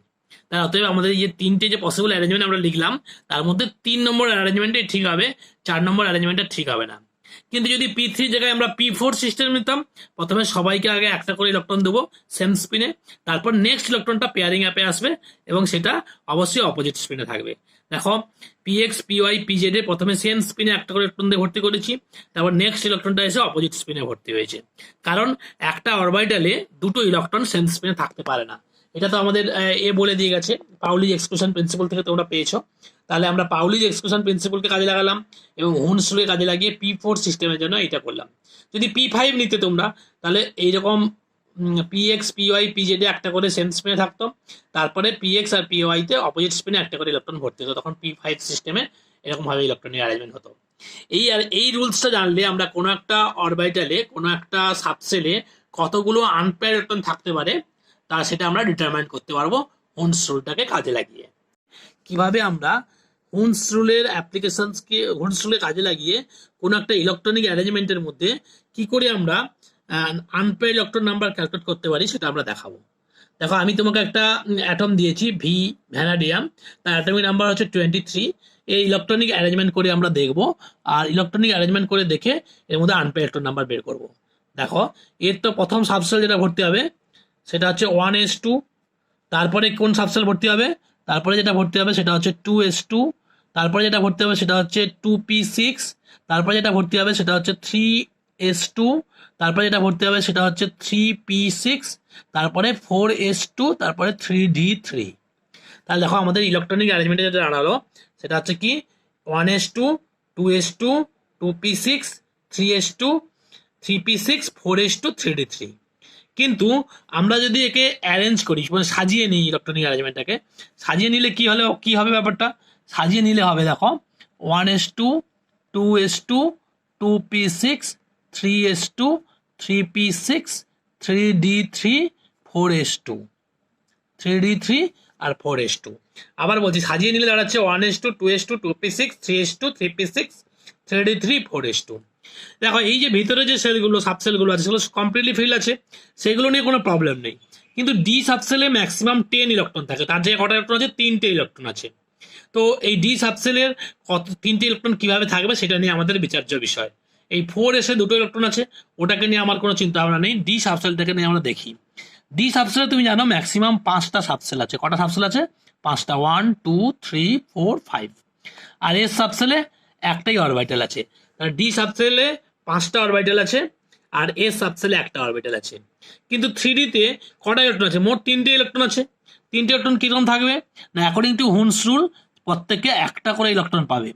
তার অতএব আমাদের যে তিনটে যে পসিবল অ্যারেঞ্জমেন্ট আমরা লিখলাম তার মধ্যে 3 নম্বর অ্যারেঞ্জমেন্টটাই ঠিক হবে, 4 নম্বর অ্যারেঞ্জমেন্টটা ঠিক হবে না। কিন্তু যদি P3 জায়গায় আমরা P4 সিস্টেম নিতাম, প্রথমে সবাইকে আগে একটা করে ইলেকট্রন দেবো সেম স্পিনে, তারপর নেক্সট ইলেকট্রনটা পেয়ারিং অ্যাপে আসবে এবং সেটা অবশ্যই অপোজিট স্পিনে থাকবে। দেখো, px, py, pz এ প্রথমে সেম স্পিনে একটা করে ইলেকট্রন দিয়ে ভর্তি করেছি, তারপর নেক্সট ইলেকট্রনটা এসে অপোজিট স্পিনে ভর্তি হয়েছে, কারণ একটা অরবিটালে দুটো ইলেকট্রন সেম স্পিনে থাকতে পারে না। এটা তো আমাদের বলে দিয়ে গেছে, পাউলিজ এক্সক্লুশন প্রিন্সিপাল থেকে তোমরা পেয়েছো। তাহলে আমরা পাউলিজ এক্সক্লুশন প্রিন্সিপালকে কাজে লাগালাম এবং হোনস রুলকে কাজে লাগিয়ে P4 সিস্টেমের জন্য এটা করলাম। যদি P5 নিতে তোমরা, তাহলে এইরকম px, py, pz এ একটা করে সেম স্পিনে থাকতো, তারপরে px আর py তে অপোজিট স্পিনে একটা করে ইলেকট্রন ভর্তি হতো, তখন P5 সিস্টেমে এরকম ভাবে ইলেকট্রনের অ্যারেঞ্জমেন্ট হতো। এই রুলসটা জানলে আমরা কোনো একটা অরবিটালে, কোনো একটা সাবসেলে কতগুলো আনপেয়ার ইলেকট্রন থাকতে পারে তা সেটা আমরা ডিটারমাইন করতে পারবো হোনস রুলটাকে কাজে লাগিয়ে। কিভাবে আমরা হোনস রুলের অ্যাপ্লিকেশনসকে, হোনস রুলের কাজে লাগিয়ে কোনো একটা ইলেকট্রনিক অ্যারেঞ্জমেন্টের মধ্যে কি করে আমরা আনপেয়ার ইলেকট্রন নাম্বার ক্যালকুলেট করতে পারি সেটা আমরা দেখাবো। দেখো, আমি তোমাকে একটা অ্যাটম দিয়েছি ভি ভ্যানাডিয়াম, তার অ্যাটমিক নাম্বার হচ্ছে 23 এই ইলেকট্রনিক অ্যারেঞ্জমেন্ট করে আমরা দেখব, আর ইলেকট্রনিক অ্যারেঞ্জমেন্ট করে দেখে এর মধ্যে আনপেয়ার ইলেকট্রন নাম্বার বের করব। দেখো, এর তো প্রথম সাবসেল যেটা ভর্তি হবে সেটা হচ্ছে 1s2, তারপরে কোন সাবসেল ভর্তি হবে, তারপরে যেটা ভর্তি হবে সেটা হচ্ছে 2s2, তারপরে যেটা ভর্তি হবে সেটা হচ্ছে 2p6, তারপরে যেটা ভর্তি হবে সেটা হচ্ছে 3s2, তারপরে যেটা ভর্তি হবে সেটা হচ্ছে 3p6, তারপরে 4s2, তারপরে 3d3। তাহলে দেখো আমাদের ইলেকট্রনিক অ্যারেঞ্জমেন্টে যেটা দাঁড়ালো সেটা হচ্ছে কি 1s2, 2s2, 2p6, 3s2, 3p6, 4s2, 3d3। কিন্তু আমরা যদি একে অ্যারেঞ্জ করি, মানে সাজিয়ে নিই ইলেকট্রনিক অ্যারেঞ্জমেন্টটাকে, সাজিয়ে নিলে কি হবে ব্যাপারটা, সাজিয়ে নিলে হবে দেখো 1s2, 2s2, 2p6, 3s2, 3p6, 3d3, 4s2, 3d3 আর 4s2। আবার বলছি সাজিয়ে নিলে দাঁড়াচ্ছে 1s2, 2s2, 2p6, 3s2, 3p6, 3d3, 4s2। দেখো এই যে ভিতরে যে সেলগুলো সাবসেলগুলো আছে সেগুলো কমপ্লিটলি ফিল আছে, সেগুলো নিয়ে কোনো প্রবলেম নেই। কিন্তু ডি সাবসেলে ম্যাক্সিমাম 10 ইলেকট্রন থাকে, তার যে কটা ইলেকট্রন আছে 3টে ইলেকট্রন আছে। তো এই ডি সাবসেলের কত 3টে ইলেকট্রন কিভাবে থাকবে সেটা নিয়ে আমাদের বিচার্য বিষয়। এই 4s এ 2টো ইলেকট্রন আছে, ওটাকে নিয়ে আমার কোনো চিন্তা ভাবনা নেই, ডি সাবসেলটাকে নিয়ে আমরা দেখি। ডি সাবসেলে তুমি জানো ম্যাক্সিমাম 5টা সাবসেল আছে। কটা সাবসেল আছে? 5টা, 1, 2, 3, 4, 5। আর এস সাবসেলে একটাই অরবিটাল আছে। ডি সাবসেলে 5টা অরবিটাল আছে, আর এস সাবসেলে একটা অরবিটাল আছে। কিন্তু 3D-তে কটা ইলেকট্রন আছে? মোট 3টে ইলেকট্রন আছে। 3টে ইলেকট্রন কিরকম থাকবে না, অ্যাকর্ডিং টু হুনস রুল প্রত্যেককে একটা করে ইলেকট্রন পাবে।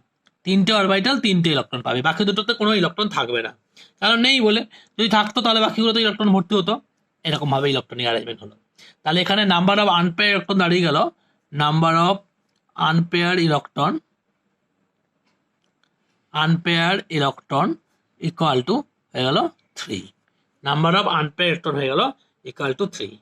3টে অরবিটাল 3টে ইলেকট্রন পাবে, বাকি দুটোতে কোনো ইলেকট্রন থাকবে না, কারণ নেই বলে। যদি থাকতো তাহলে বাকিগুলোতে ইলেকট্রন ভর্তি হতো। এরকম ভাবে ইলেকট্রনিক অ্যারেঞ্জমেন্ট হলো। তাহলে এখানে নাম্বার অফ আনপেয়ার ইলেকট্রন দাঁড়িয়ে গেল, number of unpair electron equal to হয়ে গেল 3। নাম্বার অফ আনপেয়ার ইলেকট্রন হয়ে গেল ইকুয়াল টু 3।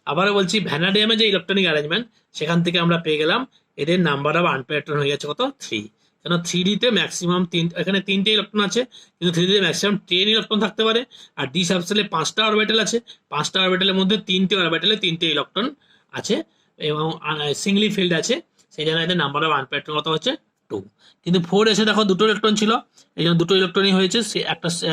আবারও বলছি ভ্যানাডিয়ামে যে ইলেকট্রনিক অ্যারেঞ্জমেন্ট সেখান থেকে আমরা পেয়ে গেলাম এদের নাম্বার অফ আনপেয়ার ইলেকট্রন হয়ে গেছে কত? 3। কেন 3D-তে ম্যাক্সিমাম এখানে 3টে ইলেকট্রন আছে, কিন্তু 3D-তে ম্যাক্সিমাম 10 ইলেকট্রন থাকতে পারে। আর ডি সাবসেলে 5টা অরবিটাল আছে, 5টা অরবিটালের মধ্যে 3টে অরবিটালে 3টে ইলেকট্রন আছে এবং সিঙ্গলি ফিল্ড আছে, সেই জন্য এদের নাম্বার অফ আনপেয়ার ইলেকট্রন কত হচ্ছে 2। কিন্তু 4s-এ দেখো 2টো ইলেকট্রন ছিল, এই জন্য 2টো ইলেকট্রনই হয়েছে, সে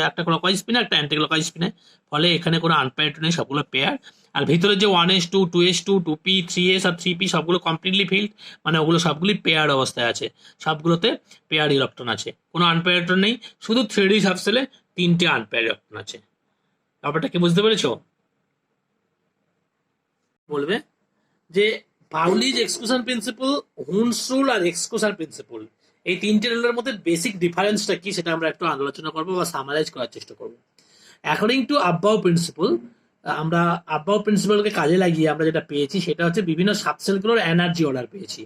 একটা ক্লকওয়াইজ স্পিনে একটা অ্যান্টি ক্লকওয়াইজ স্পিনে, ফলে এখানে কোনো আনপেয়ার নেই, সবগুলো পেয়ার। আর ভিতরে যে 1s2, 2s2, 2p, 3s আর 3p সবগুলো কমপ্লিটলি ফিল্ড, মানে ওগুলো সবগুলি পেয়ার অবস্থায় আছে, সবগুলোতে পেয়ার ইলেকট্রন আছে, কোনো আনপেয়ার ইলেকট্রন নেই। শুধু 3D সাবসেলে 3টে আনপেয়ার ইলেকট্রন আছে। ব্যাপারটা কি বুঝতে পেরেছো? বলবে যে পাউলিজ এক্সক্লুশন প্রিন্সিপল, হুনস রুল আর এক্সক্লুশন প্রিন্সিপল, এই 3টে রুলের মধ্যে বেসিক ডিফারেন্সটা কি সেটা আমরা একটু আলোচনা করবো বা সামারাইজ করার চেষ্টা করবো। অ্যাকর্ডিং টু আব্বাও প্রিন্সিপল, আমরা আব্বাও প্রিন্সিপালকে কাজে লাগিয়ে আমরা যেটা পেয়েছি সেটা হচ্ছে বিভিন্ন সাবসেলগুলোর এনার্জি অর্ডার পেয়েছি,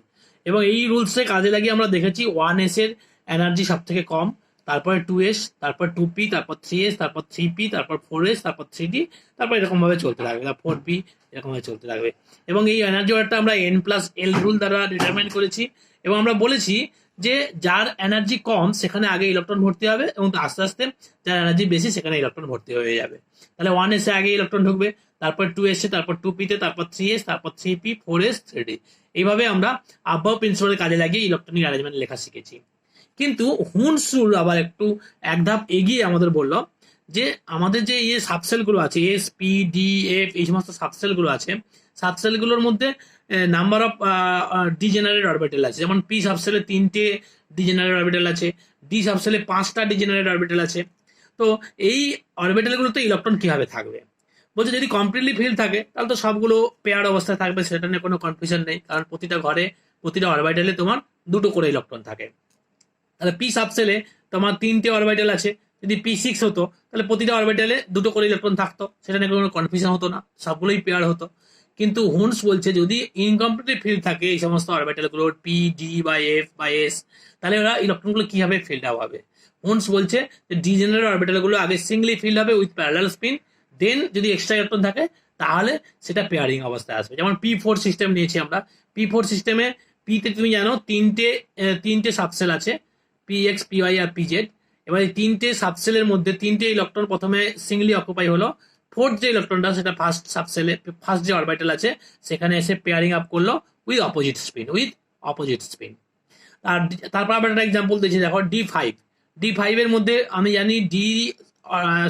এবং এই রুলসে কাজে লাগিয়ে আমরা দেখেছি 1s এর এনার্জি সব থেকে কম, তারপরে 2s, তারপর 2p, তারপর 3s, তারপর 3p, তারপর 4s, তারপর 3d, তারপর এরকম ভাবে চলতে থাকবে, তারপর 4p, এরকম ভাবে চলতে থাকবে। এবং এই এনার্জি অর্ডারটা আমরা n+l রুল দ্বারা ডিটারমাইন করেছি, এবং আমরা বলেছি যে যার এনার্জি কম সেখানে আগে ইলেকট্রন ভর্তি হবে, এবং আস্তে আস্তে যার এনার্জি বেশি সেখানে ইলেকট্রন ভর্তি হয়ে যাবে। তাহলে 1s এ আগে ইলেকট্রন ঢুকবে, তারপর 2s এ, তারপর 2p-তে, তারপর 3s, তারপর 3p, 4s, 3d। এইভাবে আমরা আব্বাও প্রিন্সিপালের কাজে লাগিয়ে ইলেকট্রনিক অ্যারেঞ্জমেন্ট লেখা শিখেছি। কিন্তু হুনস রুল আবার একটু এক ধাপ এগিয়ে আমাদের বলল যে আমাদের যে এই সাবসেলগুলো আছে এস, পি, ডি, এফ, এই সমস্ত সাবসেলগুলো আছে, সাবসেলগুলোর মধ্যে নাম্বার অফ ডিজেনারেট অরবিটাল আছে। যেমন পি সাবসেলে 3টে ডিজেনারেট অরবিটাল আছে, ডি সাবসেলে 5টা ডিজেনারেট অরবিটাল আছে। তো এই অরবিটালগুলোতে ইলেকট্রন কিভাবে থাকবে? বলছে যদি কমপ্লিটলি ফিল থাকে তাহলে তো সবগুলো পেয়ার অবস্থায় থাকবে, সেটা নিয়ে কোনো কনফিউশন নেই, কারণ প্রতিটা ঘরে প্রতিটা অরবিটালে তোমার 2টো করে ইলেকট্রন থাকে। তাহলে পি সাবসেলে তোমার 3টে অরবিটাল আছে, যদি p6 হতো তাহলে প্রতিটা অরবিটালে 2টো করে ইলেকট্রন থাকতো, সেটা নিয়ে কোনো কনফিউশন হতো না, সবগুলোই পেয়ার হতো। কিন্তু হুনস বলছে যদি ইনকমপ্লিট ফিল্ড থাকে এই সমস্ত অরবিটালগুলো পি, ডি বা এফ বা এস, তাহলে ওরা ইলেকট্রনগুলো কিভাবে ফিল্ড আপ হবে? হুনস বলছে যে ডিজেনারেট অরবিটালগুলো আগে সিঙ্গলি ফিল্ড হবে উইথ প্যারালাল স্পিন, দেন যদি এক্সট্রা ইলেকট্রন থাকে তাহলে সেটা পেয়ারিং অবস্থায় আসবে। যেমন p4 সিস্টেম নিয়েছি আমরা, p4 সিস্টেমে পিতে তুমি জানো তিনটে সাবসেল আছে, px, py আর pz। এবার এই 3টে সাবসেলের মধ্যে 3টে ইলেকট্রন প্রথমে সিঙ্গলি অকুপাই হলো, ফোর্থ যে ইলেকট্রনটা সেটা ফার্স্ট সাবসেলে, ফার্স্ট যে অরবিটাল আছে সেখানে এসে পেয়ারিং আপ করলো উইথ অপোজিট স্পিন। আর তারপর আবার একটা এক্সাম্পল দিয়েছি, দেখো D5 এর মধ্যে আমি জানি ডি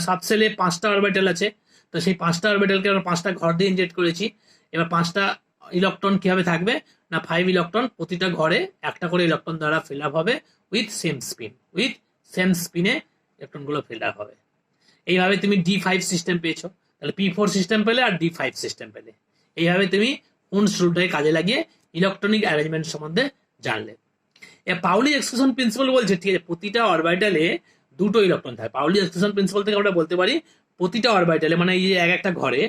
সাবসেলে 5টা অরবিটাল আছে, তো সেই 5টা অরবিটালকে আমরা 5টা ঘর দিয়ে ইনজেক্ট করেছি। এবার 5টা ইলেকট্রন কিভাবে থাকবে না 5 ইলেকট্রন প্রতিটা ঘরে একটা করে ইলেকট্রন দ্বারা ফিল আপ হবে উইথ সেম স্পিনে ইলেকট্রনগুলো ফিল আপ হবে। এইভাবে তুমি D5 সিস্টেম পেয়েছো, তাহলে P4 সিস্টেম পেলে আর D5 সিস্টেম পেলে। এইভাবে তুমি হুন্স রুলটাকে কাজে লাগিয়ে ইলেকট্রনিক অ্যারেঞ্জমেন্ট সম্বন্ধে জানলে। পাউলি এক্সক্লুশন প্রিন্সিপাল বলছে ঠিক আছে প্রতিটা অরবিটালে দুটো ইলেকট্রন থাকে। পাউলি এক্সক্লুশন প্রিন্সিপাল থেকে আমরা বলতে পারি প্রতিটা অরবিটালে মানে এই যে একটা ঘরে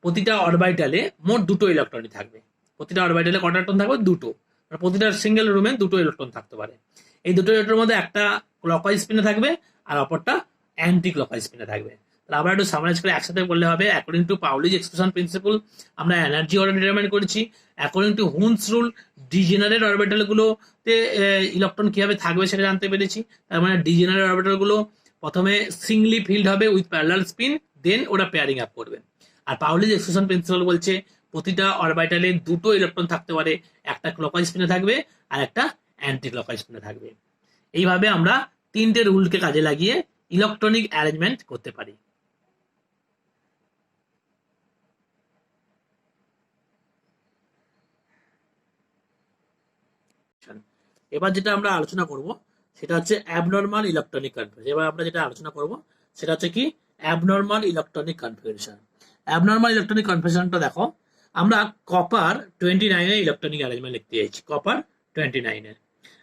প্রতিটা অরবিটালে মোট দুটো ইলেকট্রনই থাকবে। প্রতিটা অরবিটালে কটা ইলেকট্রন থাকবে? দুটো। প্রতিটা সিঙ্গেল রুমে দুটো ইলেকট্রন থাকতে পারে। এই দুটো ইলেকট্রনের মধ্যে একটা ক্লকওয়াইজ স্পিনে থাকবে আর অপরটা অ্যান্টি ক্লকওয়াইজ স্পিনে থাকবে। তাহলে আমরা একটু সামারাইজ করে একসাথে বললে হবে, according to Pauli's exclusion principle আমরা এনার্জি অর্ডার ডিটারমাইন করেছি। According to Hund's rule degenerate অরবিটালগুলোতে ইলেকট্রন কিভাবে থাকবে সেটা জানতে পেরেছি। তার মানে ডিজেনারেট অরবিটালগুলো প্রথমে সিঙ্গলি ফিল্ড হবে উইথ প্যারালাল স্পিন, দেন ওরা পেয়ারিং আপ করবে। আর পাউলিজ এক্সক্লুশন প্রিন্সিপাল বলছে প্রতিটা অরবিটালে দুটো ইলেকট্রন থাকতে পারে, একটা ক্লকওয়াইজ স্পিনে থাকবে আর একটা অ্যান্টি ক্লকওয়াইজ স্পিনে থাকবে। এইভাবে আমরা তিনটে রুলকে কাজে লাগিয়ে ইলেকট্রনিক অ্যারেঞ্জমেন্ট করতে পারি। এবার যেটা আমরা আলোচনা করব সেটা হচ্ছে অ্যাবনর্মাল ইলেকট্রনিক কনফিগারেশন। এবার আমরা যেটা আলোচনা করব সেটা হচ্ছে কি abnormal electronic configuration. Abnormal electronic কনফিগারেশনটা দেখো, আমরা কপার 29 এর ইলেকট্রনিক অ্যারেঞ্জমেন্ট লিখতে চাইছি, কপার 29 এর।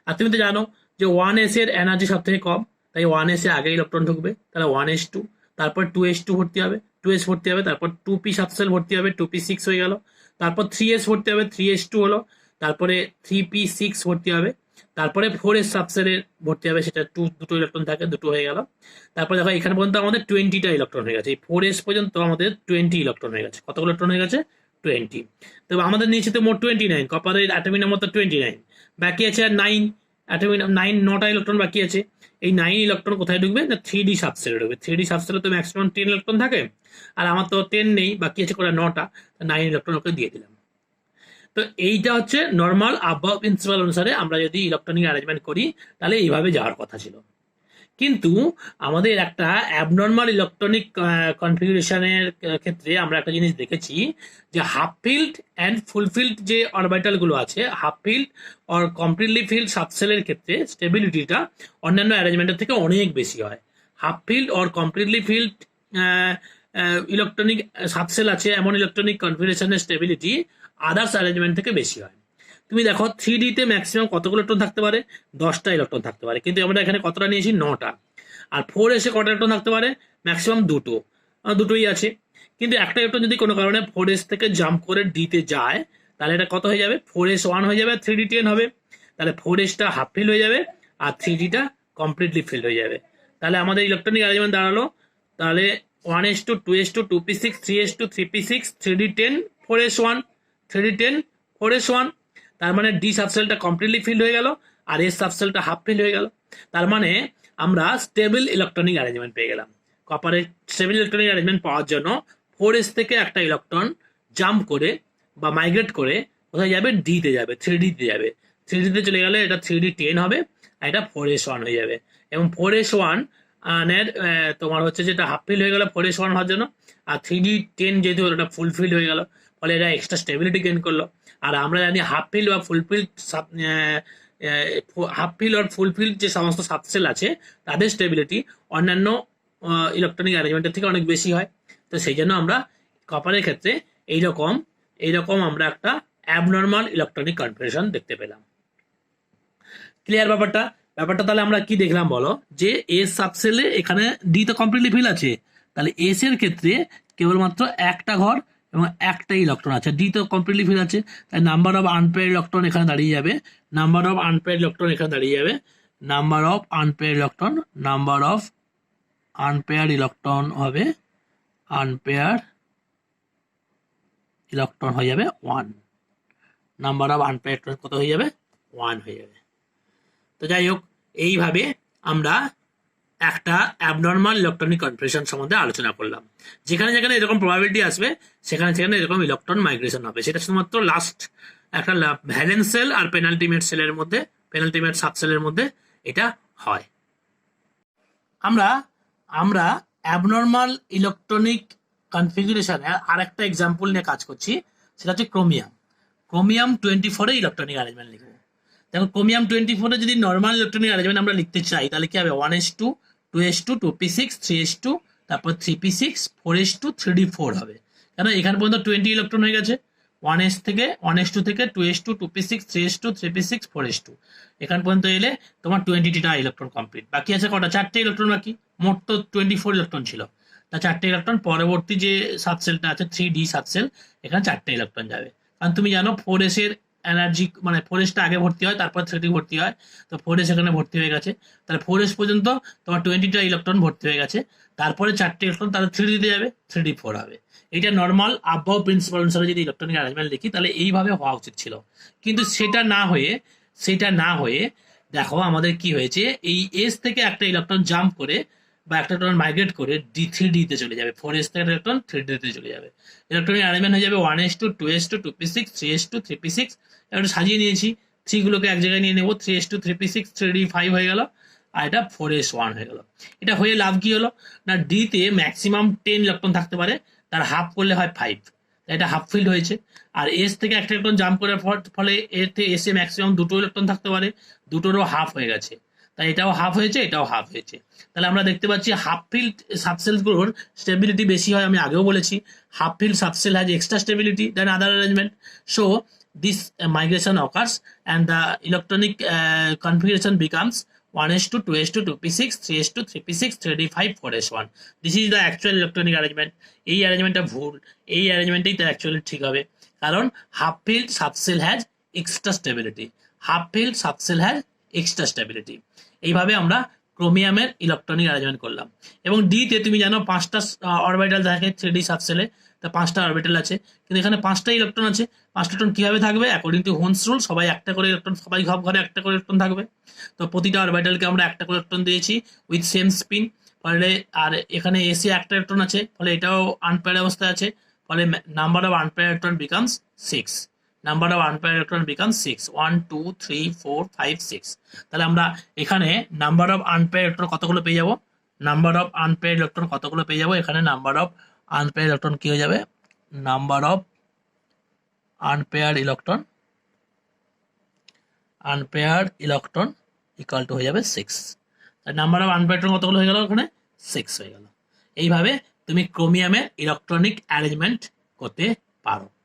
আর তুমি তো জানো যে 1s এর এনার্জি সব থেকে কম, তাই 1s এ আগে ইলেকট্রন ঢুকবে, তাহলে 1s2, তারপর 2s2 ভর্তি হবে, 2s ভর্তি হবে, তারপর 2p সাবসেল ভর্তি হবে, 2p6 হয়ে গেল, তারপর 3s ভর্তি হবে, 3s2 হলো, তারপরে 3p6 ভর্তি হবে, তারপরে 4s সাবসেলে ভর্তি হবে, সেটা দুটো ইলেকট্রন থাকে, দুটো হয়ে গেল। তারপর দেখো এখানে পর্যন্ত আমাদের 20টা ইলেকট্রন হয়ে গেছে, এই 4s পর্যন্ত আমাদের 20 ইলেকট্রন হয়ে গেছে। কতগুলো ইলেকট্রন হয়ে গেছে? 20। তো আমাদের নিচে তো মোট 29, কপারের অ্যাটমিক নাম্বার তো 29, বাকি আছে আর 9 অ্যাটমিক 9টা ইলেকট্রন বাকি আছে। এই 9 ইলেকট্রন কোথায় ঢুকবে না 3d সাবসেলে ঢুকবে। 3d সাবসেলে তো ম্যাক্সিমাম 10 ইলেকট্রন থাকে, আর আমার তো 10 নেই, বাকি আছে করে 9টা, 9 ইলেকট্রন ওকে দিয়ে দিলাম। তো এইটা হচ্ছে নর্মাল আবহাওয়া প্রিন্সিপাল অনুসারে আমরা যদি ইলেকট্রনিক অ্যারেঞ্জমেন্ট করি তাহলে এইভাবে যাওয়ার কথা ছিল। কিন্তু আমাদের একটা অ্যাবনর্মাল ইলেকট্রনিক কনফিগারেশনের ক্ষেত্রে আমরা একটা জিনিস দেখেছি যে হাফ ফিল্ড অ্যান্ড ফুলফিল্ড যে অরবিটাল গুলো আছে, হাফ ফিল্ড আর কমপ্লিটলি ফিল্ড সাবসেলের ক্ষেত্রে স্টেবিলিটিটা অন্যান্য অ্যারেঞ্জমেন্টের থেকে অনেক বেশি হয়। হাফ ফিল্ড আর কমপ্লিটলি ফিল্ড ইলেকট্রনিক সাবসেল আছে এমন ইলেকট্রনিক কনফিগারেশনের স্টেবিলিটি আদার্স অ্যারেঞ্জমেন্ট থেকে বেশি হয়। তুমি দেখো 3D তে ম্যাক্সিমাম কতগুলো ইলেকট্রন থাকতে পারে? 10টা ইলেকট্রন থাকতে পারে, কিন্তু আমরা এখানে কতটা নিয়েছি? 9টা। আর 4s এ কটা ইলেকট্রন থাকতে পারে? ম্যাক্সিমাম দুটোই আছে। কিন্তু একটা ইলেকট্রন যদি কোনো কারণে 4s থেকে জাম্প করে D তে যায় তাহলে এটা কত হয়ে যাবে? 4s1 হয়ে যাবে, 3D 10 হবে। তাহলে 4sটা হাফ ফিল হয়ে যাবে আর 3Dটা কমপ্লিটলি ফিল হয়ে যাবে। তাহলে আমাদের ইলেকট্রনিক অ্যারেঞ্জমেন্ট দাঁড়ালো তাহলে 1s2 2s2 2p6 3s2 3p6 3d10 4s1 3d10 4s1। তার মানে ডি সাবসেলটা কমপ্লিটলি ফিল হয়ে গেল আর এস সাবসেলটা হাফ ফিল হয়ে গেল। তার মানে আমরা স্টেবল ইলেকট্রনিক অ্যারেঞ্জমেন্ট পেয়ে গেলাম। কপারের স্টেবল ইলেকট্রনিক অ্যারেঞ্জমেন্ট পাওয়ার জন্য 4s থেকে একটা ইলেকট্রন জাম্প করে বা মাইগ্রেট করে কোথায় যাবে? ডি তে যাবে, 3D তে যাবে। 3D তে চলে গেলে এটা 3d10 হবে আর এটা 4s1 হয়ে যাবে। এবং 4s1 এর তোমার হচ্ছে যেটা হাফ ফিল হয়ে গেল 4s1 হওয়ার জন্য, আর 3d10 যেহেতু ওটা ফুল ফিল হয়ে গেল ফলে এটা এক্সট্রা স্টেবিলিটি গেইন করলো। আর আমরা জানি হাফ ফিল বা ফুলফিল্ড যে সমস্ত সাবসেল আছে তাদের স্টেবিলিটি অন্যান্য ইলেকট্রনিক অ্যারেঞ্জমেন্টের থেকে অনেক বেশি হয়। তো সেই জন্য আমরা কপারের ক্ষেত্রে এইরকম আমরা একটা অ্যাবনর্মাল ইলেকট্রনিক কনফিগারেশন দেখতে পেলাম। ক্লিয়ার ব্যাপারটা? তাহলে আমরা কি দেখলাম বলো, যে এস সাবসেলে এখানে ডি তো কমপ্লিটলি ফিল আছে, তাহলে এস এর ক্ষেত্রে কেবলমাত্র একটা ঘর এবং একটাই ইলেকট্রন আছে, ডি তো কমপ্লিটলি ফিল আছে, তাই নাম্বার অফ আনপেয়ার্ড ইলেকট্রন এখানে দাঁড়িয়ে যাবে, নাম্বার অফ আনপেয়ার্ড ইলেকট্রন এখানে দাঁড়িয়ে যাবে, নাম্বার অফ আনপেয়ার্ড ইলেকট্রন হবে আনপেয়ার্ড ইলেকট্রন হয়ে যাবে 1, নাম্বার অফ আনপেয়ার্ড কত হয়ে যাবে? 1 হয়ে যাবে। তো যাই হোক, এইভাবে আমরা একটা অ্যাবনর্মাল ইলেকট্রনিক কনফিগারেশন সম্বন্ধে আলোচনা করলাম। যেখানে যেখানে এরকম প্রবাবিলিটি আসবে সেখানে সেখানে এরকম ইলেকট্রন মাইগ্রেশন হবে, সেটা শুধুমাত্র লাস্ট একটা ভ্যালেন্স সেল আর পেনাল্টিমেট সেলের মধ্যে পেনাল্টিমেট সাবসেলের মধ্যে এটা হয়। আমরা আমরা অ্যাবনর্মাল ইলেকট্রনিক কনফিগারেশনে আরেকটা এক্সাম্পল নিয়ে কাজ করছি, সেটা হচ্ছে ক্রোমিয়াম। ক্রোমিয়াম 24 ইলেকট্রনিক অ্যারেঞ্জমেন্ট লিখবো। দেখো ক্রোমিয়াম 24 যদি নর্মাল ইলেকট্রনিক অ্যারেঞ্জমেন্ট আমরা লিখতে চাই তাহলে কি হবে, 1s2 2s2 2p6 3s2 তারপর 3p6 4s2 3d4 হবে। কেন এখান পর্যন্ত 20 ইলেকট্রন হয়ে গেছে, 1s2 থেকে 2s2 2p6 3s2 3p6 4s2 এখান পর্যন্ত এলে তোমার 20টা ইলেকট্রন কমপ্লিট। বাকি আছে কটা, 4টে ইলেকট্রন বাকি, মোট তো 24 ইলেকট্রন ছিল, তা 4টে ইলেকট্রন পরবর্তী যে সাবসেলটা আছে 3d সাবসেল, এখানে 4টে ইলেকট্রন যাবে। কারণ তুমি জানো 4s এর এনার্জি মানে 4sটা আগে ভর্তি হয় তারপর 3d ভর্তি হয়, তো 4s এখানে ভর্তি হয়ে গেছে, তাহলে 4s পর্যন্ত তোমার 20টা ইলেকট্রন ভর্তি হয়ে গেছে, তারপরে 4টে ইলেকট্রন তাহলে 3d তে যাবে, 3d4 হবে। এটা নর্মাল আবহাও প্রিন্সিপাল অনুসারে যদি ইলেকট্রনিক অ্যারেঞ্জমেন্ট লিখি তাহলে এইভাবে হওয়া উচিত ছিল, কিন্তু সেটা না হয়ে দেখো আমাদের কি হয়েছে, এই এস থেকে একটা ইলেকট্রন জাম্প করে বা একটা ইলেকট্রন মাইগ্রেট করে D3D তে চলে যাবে, 4s থেকে একটা ইলেকট্রন 3d তে চলে যাবে, ইলেকট্রনিক অ্যারেঞ্জমেন্ট হয়ে যাবে 1s2 2s2 2p6 3s2 3p6। একটু সাজিয়ে নিয়েছি, 3 গুলোকে এক জায়গায় নিয়ে নেবো, 3s2 3p6 3d5 হয়ে গেল, আর এটা 4s1 হয়ে গেল। এটা হয়ে লাভ কি হলো না, ডি তে ম্যাক্সিমাম 10 ইলেকট্রন থাকতে পারে, তার হাফ করলে হয় 5, এটা হাফ ফিল্ড হয়েছে। আর এস থেকে একটা ইলেকট্রন জাম্প করার ফলে এতে এসে ম্যাক্সিমাম 2টো ইলেকট্রন থাকতে পারে, দুটোরও হাফ হয়ে গেছে, তাই এটাও হাফ হয়েছে এটাও হাফ হয়েছে। তাহলে আমরা দেখতে পাচ্ছি হাফ ফিল্ড সাবসেলগুলোর স্টেবিলিটি বেশি হয়, আমি আগেও বলেছি half filled subshell has extra stability then other arrangement. So this migration occurs and the electronic configuration becomes 1s2 2s2 2p6 3s2 3p6 3d5 4s1. This is the actual electronic arrangement. এই অ্যারেঞ্জমেন্টটা ভুল, এই অ্যারেঞ্জমেন্টেই তো actually ঠিক হবে, কারণ half filled subshell has extra stability, half filled subshell has extra stability. এইভাবে আমরা ক্রোমিয়ামের electronic arrangement করলাম। এবং ডি তে তুমি জানো 5টা অরবিটাল থাকে 3d সাবসেলে, তা 5টা অরবিটাল আছে, কিন্তু এখানে 5টা ইলেকট্রন আছে। 5টা ইলেকট্রন কিভাবে থাকবে, অ্যাকর্ডিং টু হোনস রুল সবাই একটা করে ইলেকট্রন, সবাই ঘরে একটা করে ইলেকট্রন থাকবে, তো প্রতিটা অরবিটালকে আমরা একটা করে ইলেকট্রন দিয়েছি উইথ সেম স্পিন, ফলে আর এখানে এসে একটা ইলেকট্রন আছে, ফলে এটাও আনপেয়ার অবস্থায় আছে, ফলে number of unpair electron becomes 6, number of unpair electron becomes 6 1 2 3 4 5 6। তাহলে আমরা এখানে নাম্বার অফ আনপেয়ার ইলেকট্রন কতগুলো পেয়ে যাব, নাম্বার অফ আনপেয়ার ইলেকট্রন কতগুলো পেয়ে যাব, এখানে নাম্বার অফ আনপেয়ার ইলেকট্রন কি হয়ে যাবে, number of unpair electron equal to হয়ে যাবে 6। নাম্বার অফ আনপেয়ার ইলেকট্রন কতগুলো হয়ে গেল, ওখানে 6 হয়ে গেল। এইভাবে তুমি ক্রোমিয়ামের ইলেকট্রনিক অ্যারেঞ্জমেন্ট করতে পারো।